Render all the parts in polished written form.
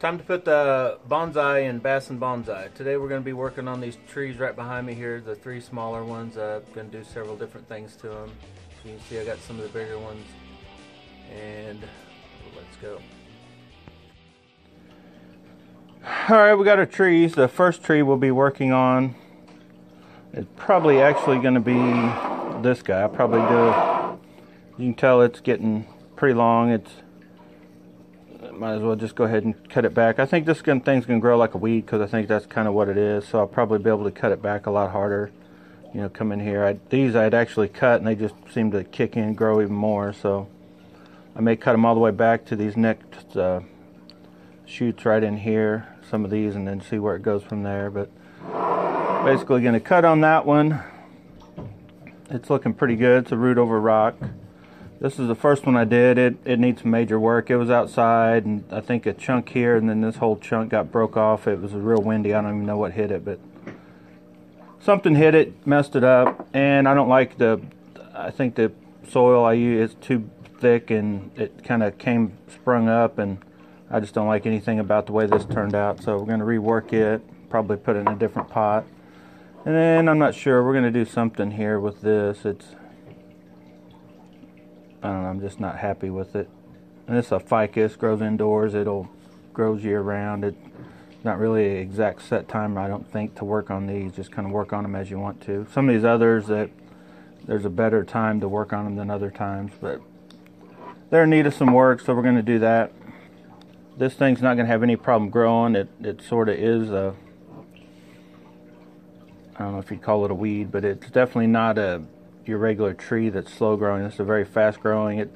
Time to put the bonsai in Bassin Bonsai. Today we're going to be working on these trees right behind me here, the three smaller ones. I'm going to do several different things to them. So you can see I got some of the bigger ones. And let's go. Alright, we got our trees. The first tree we'll be working on is probably actually going to be this guy. I'll probably do, you can tell it's getting pretty long. Might as well just go ahead and cut it back. I think this thing's going to grow like a weed because I think that's kind of what it is. So I'll probably be able to cut it back a lot harder. You know, come in here. These I'd actually cut and they just seem to kick in and grow even more. So I may cut them all the way back to these next shoots right in here. Some of these and then see where it goes from there. But basically going to cut on that one. It's looking pretty good. It's a root over rock. This is the first one I did. It needs some major work. It was outside, and I think a chunk here, and then this whole chunk got broke off. It was real windy. I don't even know what hit it, but something hit it, messed it up. And I don't like I think the soil I use is too thick, and it kind of sprung up, and I just don't like anything about the way this turned out. So we're going to rework it, probably put it in a different pot. And then I'm not sure. We're going to do something here with this. I don't know, I'm just not happy with it. And this is a ficus, grows indoors, grows year round. It's not really an exact set time, I don't think, to work on these. Just kind of work on them as you want to. Some of these others, there's a better time to work on them than other times, but they're in need of some work, so we're going to do that. This thing's not going to have any problem growing. It sort of is I don't know if you'd call it a weed, but it's definitely not your regular tree that's slow growing. This is a very fast growing. As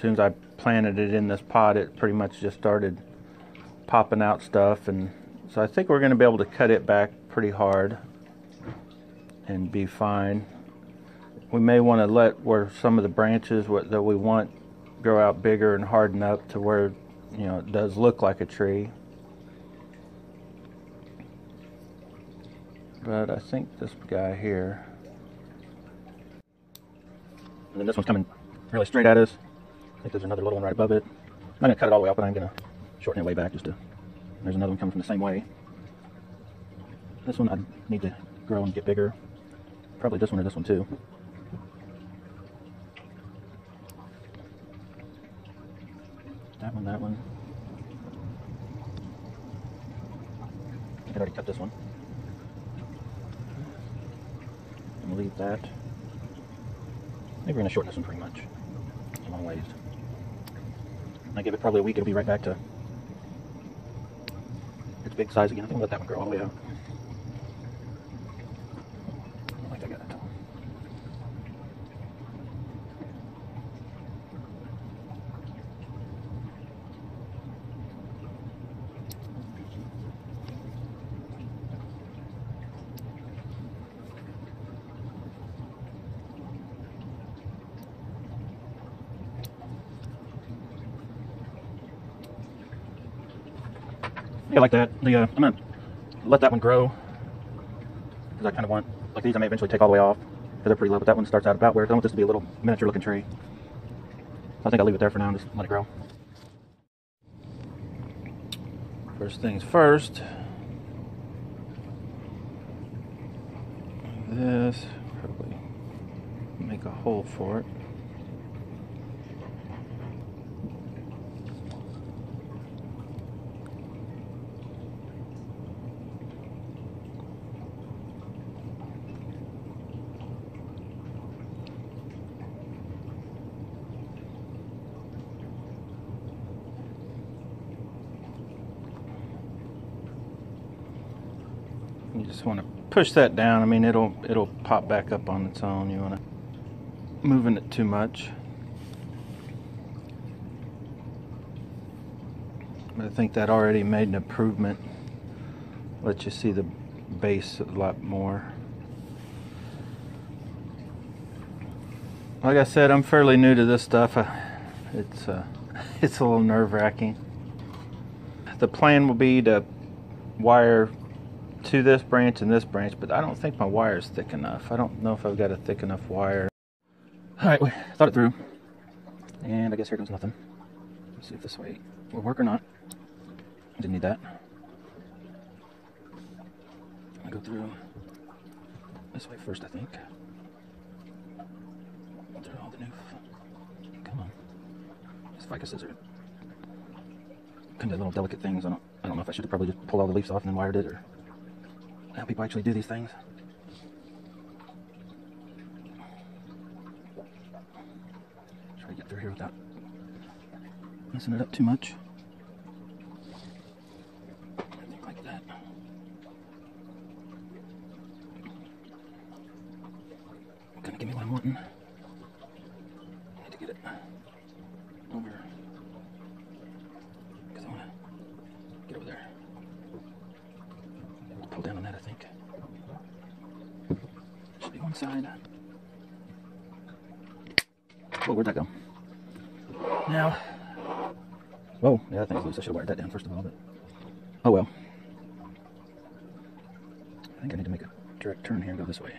soon as I planted it in this pot, it pretty much just started popping out stuff, and so I think we're going to be able to cut it back pretty hard and be fine. We may want to let where some of the branches that we want grow out bigger and harden up to where, you know, it does look like a tree. But I think this guy here, and then this one's coming really straight at us. I think there's another little one right above it. I'm not going to cut it all the way up, but I'm going to shorten it way back there's another one coming from the same way. This one I need to grow and get bigger. Probably this one or this one too. That one. I already cut this one. I'm going to leave that. Maybe we're going to shorten this one pretty much. It's a long ways. When I give it probably a week, it'll be right back to its big size again. I think we'll let that one grow all the way out. I don't think I got it. Yeah, like that. I'm going to let that one grow because I kind of want, like these I may eventually take all the way off because they're pretty low, but that one starts out about where I want this to be a little miniature looking tree. So I think I'll leave it there for now and just let it grow. First things first, this, probably make a hole for it. You just want to push that down. I mean, it'll pop back up on its own. You want to moving it too much. But I think that already made an improvement. Let you see the base a lot more. Like I said, I'm fairly new to this stuff. It's a little nerve-wracking. The plan will be to wire to this branch and this branch, but I don't think my wire is thick enough. I don't know if I've got a thick enough wire. Alright, we thought it through. And I guess here goes nothing. Let's see if this way will work or not. Didn't need that. I'll go through this way first, I think. Through all the new. Come on. These ficuses are kind of little delicate things. I don't know if I should have probably just pulled all the leaves off and then wired it, or how people actually do these things. Try to get through here without messing it up too much. I think like that. Kind of give me what I'm wanting. I need to get it over, because I want to get over there. Pull down on that, I think. Should be one side. Whoa, where'd that go? Now, whoa, yeah, that thing's loose. I should have wired that down first of all, but oh well. I think I need to make a direct turn here and go this way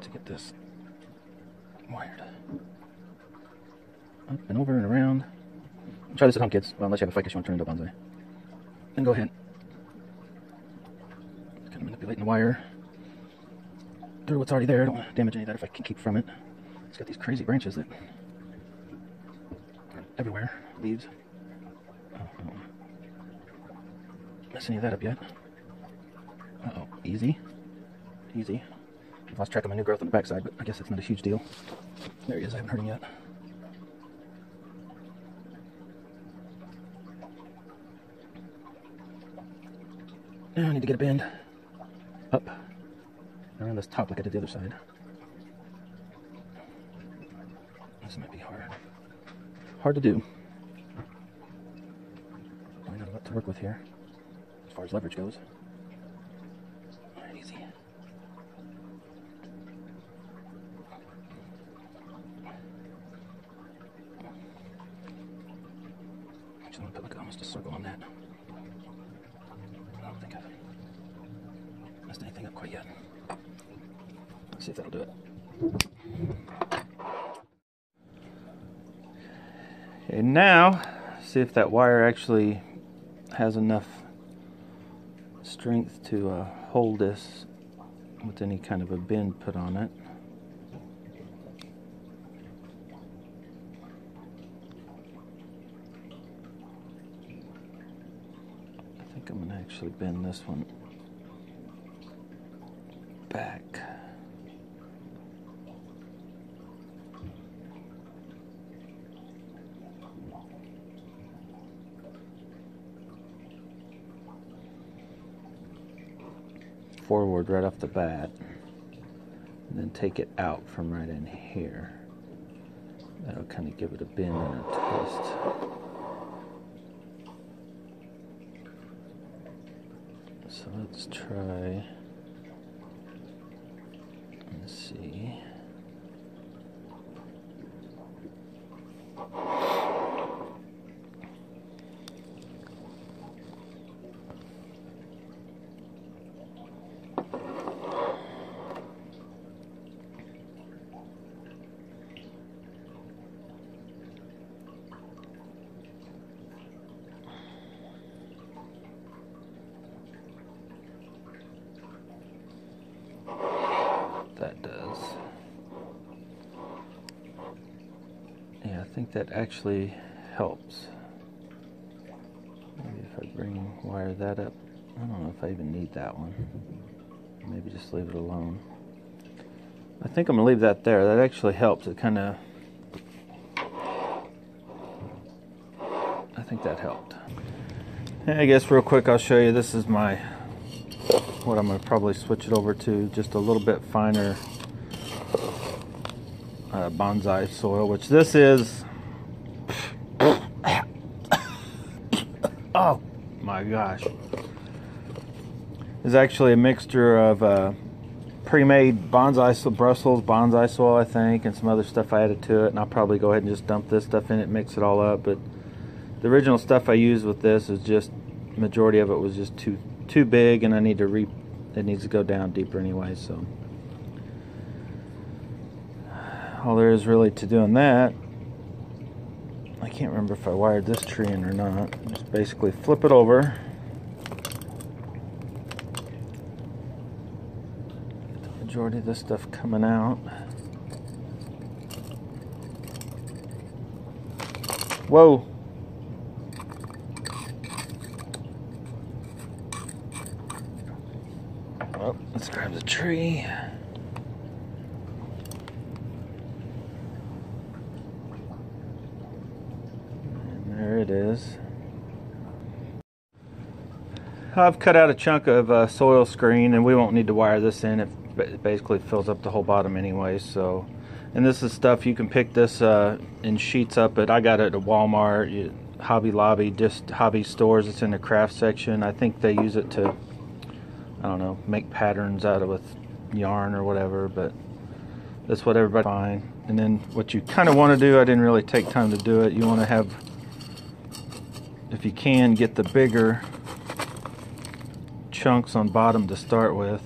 to get this wired. Up and over and around. Try this at home, kids. Well, unless you have a ficus you want to turn into a bonsai. Then go ahead. Kind of manipulating the wire through what's already there. I don't want to damage any of that if I can keep from it. It's got these crazy branches that are everywhere. Leaves. Oh, I don't want to mess any of that up yet. Uh-oh. Easy. Easy. I've lost track of my new growth on the backside, but I guess it's not a huge deal. There he is. I haven't hurt him yet. Now I need to get a bend up around this top like I did the other side. This might be hard to do. I got a lot to work with here as far as leverage goes. All right, easy. Actually, I'm gonna put like almost a circle on that. I don't think I've messed anything up quite yet. Let's see if that'll do it. Okay, now see if that wire actually has enough strength to hold this with any kind of a bend put on it. I think I'm going to actually bend this one back. Forward right off the bat, and then take it out from right in here. That'll kind of give it a bend and a twist. So let's try and see. That does. Yeah, I think that actually helps. Maybe if I wire that up. I don't know if I even need that one. Maybe just leave it alone. I think I'm gonna leave that there. That actually helps. It kind of, I think that helped. And I guess real quick I'll show you. This is my, what I'm going to probably switch it over to, just a little bit finer bonsai soil, which this is, oh my gosh, is actually a mixture of pre-made bonsai, Brussels bonsai soil, I think, and some other stuff I added to it, and I'll probably go ahead and just dump this stuff in it, mix it all up. But the original stuff I used with this is just, majority of it was just too big, and I need to it needs to go down deeper anyway. So all there is really to doing that, I can't remember if I wired this tree in or not. Just basically flip it over. Get the majority of this stuff coming out. Whoa! Well, let's grab the tree. There it is. I've cut out a chunk of soil screen, and we won't need to wire this in. It basically fills up the whole bottom anyway. So, and this is stuff you can pick this in sheets up at. I got it at Walmart, Hobby Lobby, just hobby stores. It's in the craft section. I think they use it to, I don't know, make patterns out of with yarn or whatever. But that's what everybody finds. And then what you kind of want to do, I didn't really take time to do it. You want to have, if you can, get the bigger chunks on bottom to start with.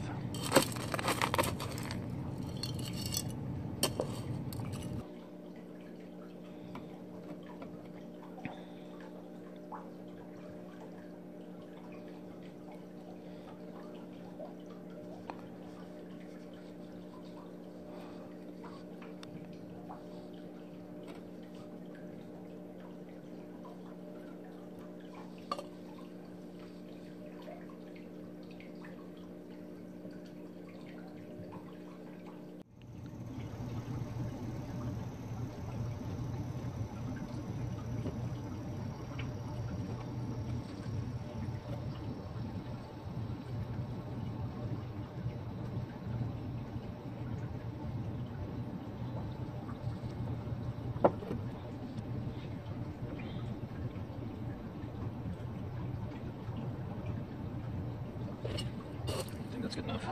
That's good enough.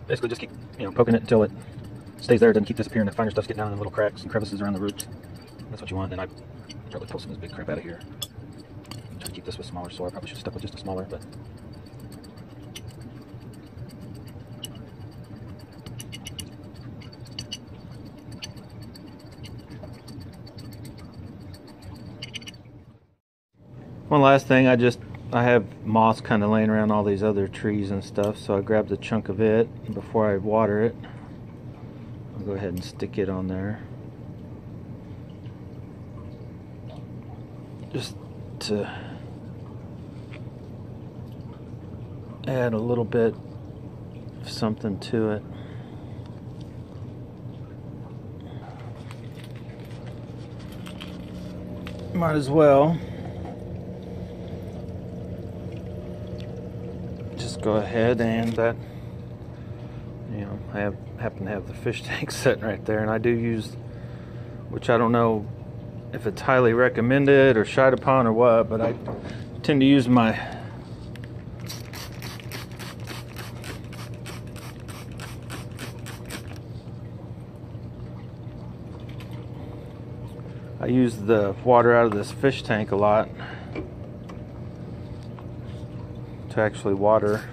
Basically just keep, poking it until it stays there. It doesn't keep disappearing. The finer stuff's getting down in the little cracks and crevices around the roots. That's what you want. And I probably pull some of this big crap out of here. Try to keep this with smaller soil. I probably should have stuck with just a smaller, but one last thing, I have moss kind of laying around all these other trees and stuff, so I grabbed a chunk of it, and before I water it, I'll go ahead and stick it on there. Just to add a little bit of something to it. Might as well just go ahead and that, I happen to have the fish tank sitting right there, and I do use, which I don't know if it's highly recommended or shied upon or what, but I tend to use I use the water out of this fish tank a lot to actually water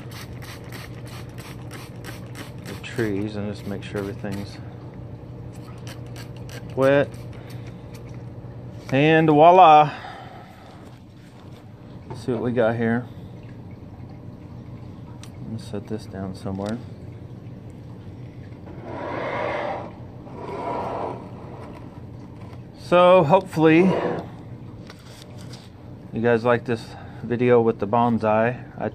the trees and just make sure everything's wet. And voila! Let's see what we got here. I'm gonna set this down somewhere. So hopefully you guys like this video with the bonsai. I